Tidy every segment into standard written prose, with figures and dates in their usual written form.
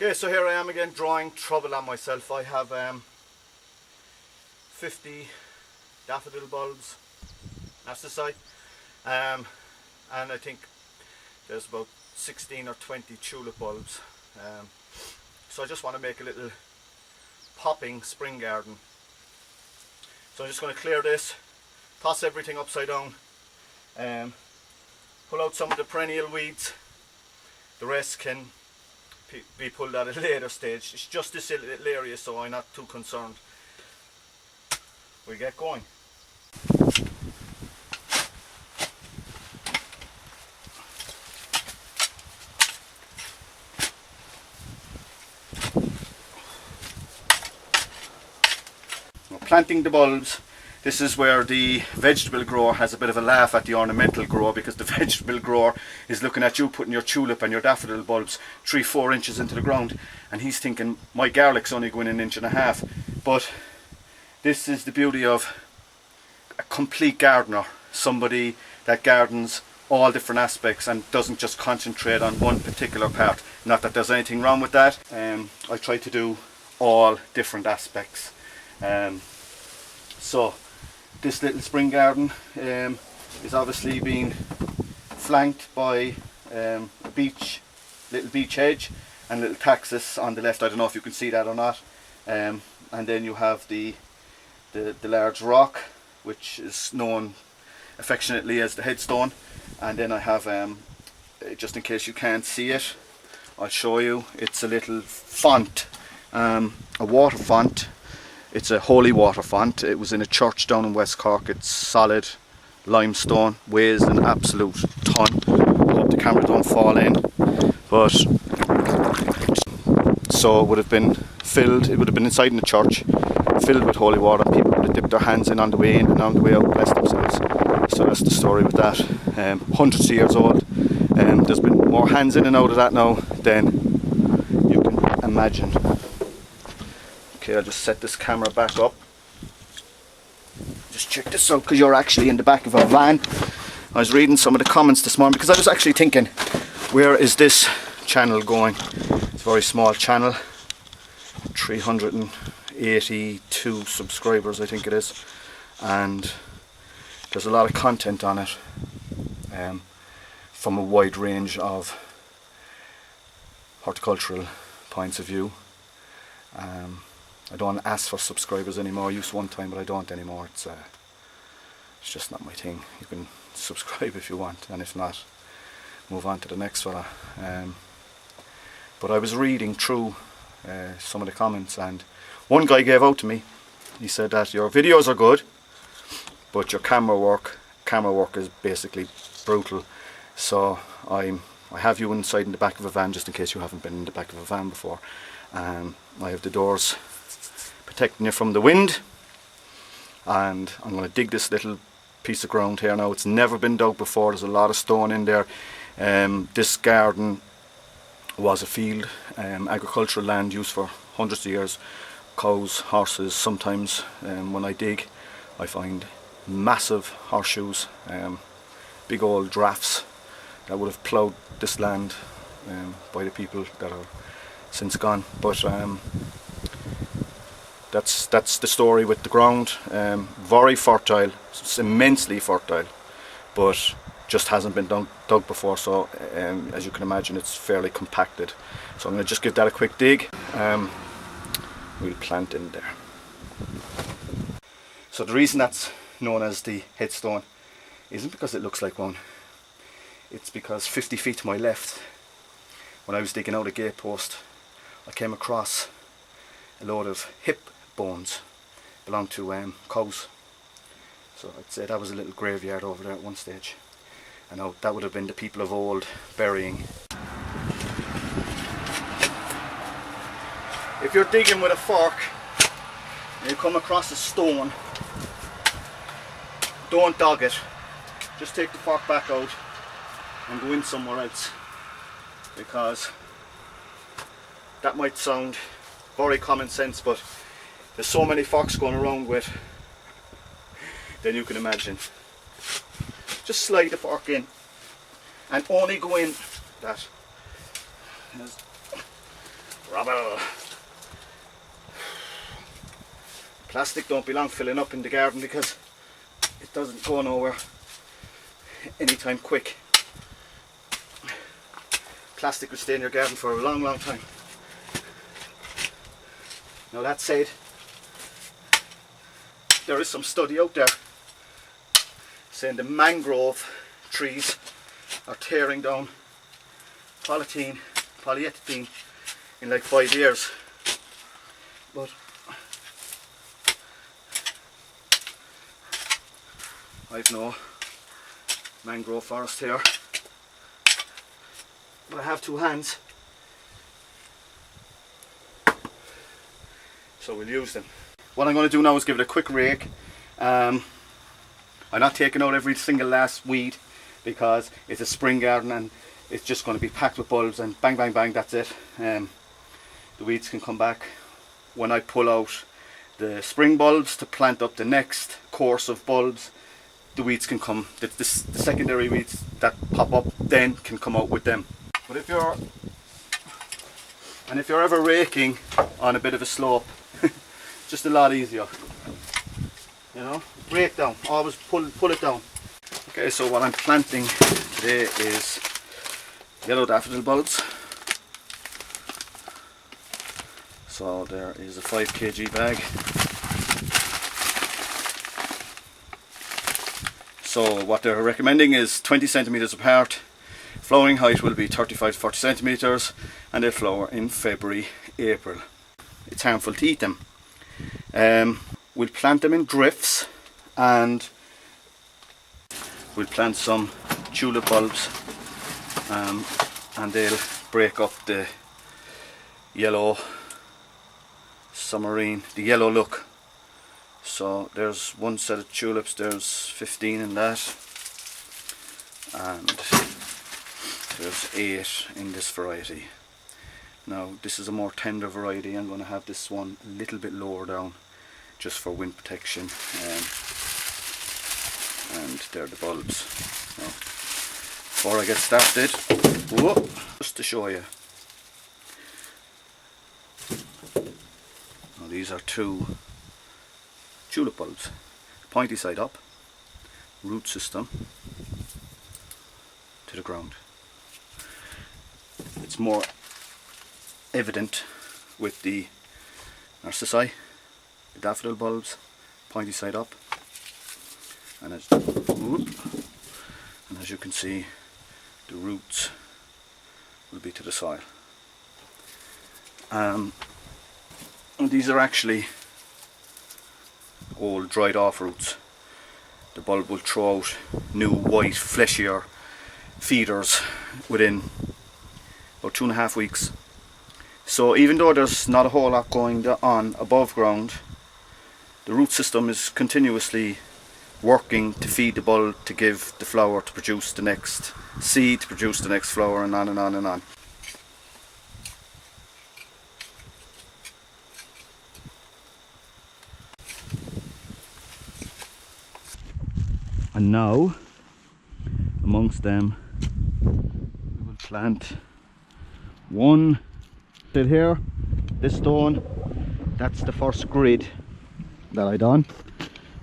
Okay, so here I am again drawing trouble on myself. I have 50 daffodil bulbs, that's the site, and I think there's about 16 or 20 tulip bulbs. So I just want to make a little popping spring garden. So I'm just going to clear this, toss everything upside down, pull out some of the perennial weeds. The rest can be pulled at a later stage. It's just this little area, so I'm not too concerned. We'll get going. Now, planting the bulbs. This is where the vegetable grower has a bit of a laugh at the ornamental grower, because the vegetable grower is looking at you putting your tulip and your daffodil bulbs 3-4 inches into the ground, and he's thinking my garlic's only going 1.5 inches. But this is the beauty of a complete gardener, somebody that gardens all different aspects and doesn't just concentrate on one particular part. Not that there's anything wrong with that. I try to do all different aspects. So this little spring garden is obviously being flanked by a little beach hedge and little taxus on the left. I don't know if you can see that or not. And then you have the large rock, which is known affectionately as the headstone. And then I have, just in case you can't see it, I'll show you. It's a little font, a water font. It's a holy water font. It was in a church down in West Cork. It's solid limestone, weighs an absolute ton. I hope the camera don't fall in. But so it would have been filled, it would have been inside in the church, filled with holy water, and people would have dipped their hands in on the way in and on the way out, bless themselves. So that's the story with that. Hundreds of years old. There's been more hands in and out of that now than you can imagine. Okay, I'll just set this camera back up. Just check this out, because you're actually in the back of a van. I was reading some of the comments this morning, because I was actually thinking, where is this channel going? It's a very small channel, 382 subscribers I think it is, and there's a lot of content on it from a wide range of horticultural points of view. I don't ask for subscribers anymore. I used one time, but I don't anymore. It's just not my thing. You can subscribe if you want, and if not, move on to the next fella. But I was reading through some of the comments, and one guy gave out to me. He said that your videos are good, but your camera work is basically brutal. So I have you inside in the back of a van, just in case you haven't been in the back of a van before. I have the doors protecting you from the wind, and I'm going to dig this little piece of ground here now. It's never been dug before. There's a lot of stone in there. This garden was a field, agricultural land used for hundreds of years. Cows, horses. Sometimes when I dig, I find massive horseshoes, big old drafts that would have ploughed this land by the people that are since gone. But that's the story with the ground. Very fertile, it's immensely fertile, but just hasn't been dug before. So as you can imagine, it's fairly compacted. So I'm going to just give that a quick dig. We'll plant in there. So the reason that's known as the headstone isn't because it looks like one. It's because 50 feet to my left, when I was digging out a gate post, I came across a load of hip bones belonged to cows. So I'd say that was a little graveyard over there at one stage. And that would have been the people of old burying. If you're digging with a fork and you come across a stone, don't dog it. Just take the fork back out and go in somewhere else, because that might sound very common sense, but there's so many forks going around with than you can imagine. Just slide the fork in and only go in that. Rubble. Plastic don't belong filling up in the garden because it doesn't go nowhere anytime quick. Plastic will stay in your garden for a long, long time. Now that said, there is some study out there saying the mangrove trees are tearing down polyethylene in like 5 years. But I've no mangrove forest here, but I have 2 hands, so we'll use them. What I'm going to do now is give it a quick rake. I'm not taking out every single last weed because it's a spring garden and it's just going to be packed with bulbs and bang bang bang, that's it. The weeds can come back when I pull out the spring bulbs to plant up the next course of bulbs. The weeds can come, the secondary weeds that pop up then can come out with them. But if you're ever raking on a bit of a slope, just a lot easier, you know, rake down, always pull it down. Okay, so what I'm planting today is yellow daffodil bulbs. So there is a 5 kg bag. So what they're recommending is 20 centimeters apart. Flowering height will be 35 to 40 centimeters, and they'll flower in February, April. It's harmful to eat them. We'll plant them in drifts, and we'll plant some tulip bulbs, and they'll break up the yellow submarine, the yellow look. So there's one set of tulips, there's 15 in that, and there's 8 in this variety. Now this is a more tender variety. I'm going to have this one a little bit lower down just for wind protection, and they're the bulbs. Now, before I get started, just to show you, now these are 2 tulip bulbs, pointy side up, root system to the ground. It's more evident with the narcissi, the daffodil bulbs, pointy side up, and as you can see, the roots will be to the soil. And these are actually old dried off roots. The bulb will throw out new white fleshier feeders within about 2.5 weeks. So even though there's not a whole lot going on above ground, the root system is continuously working to feed the bulb, to give the flower to produce the next seed, to produce the next flower, and on and on and on. And now, amongst them, we will plant one. Here, this stone, that's the first grid that I done,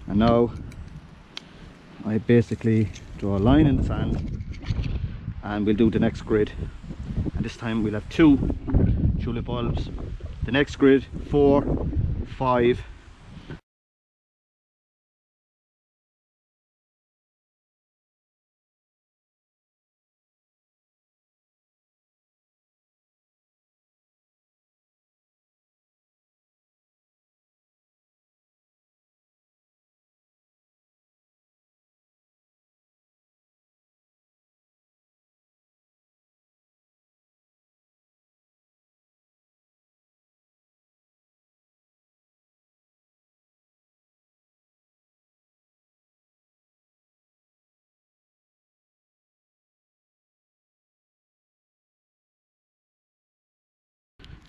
and now I basically draw a line in the sand and we'll do the next grid, and this time we'll have 2 tulip bulbs, the next grid 4, 5.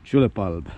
Tulip bulb.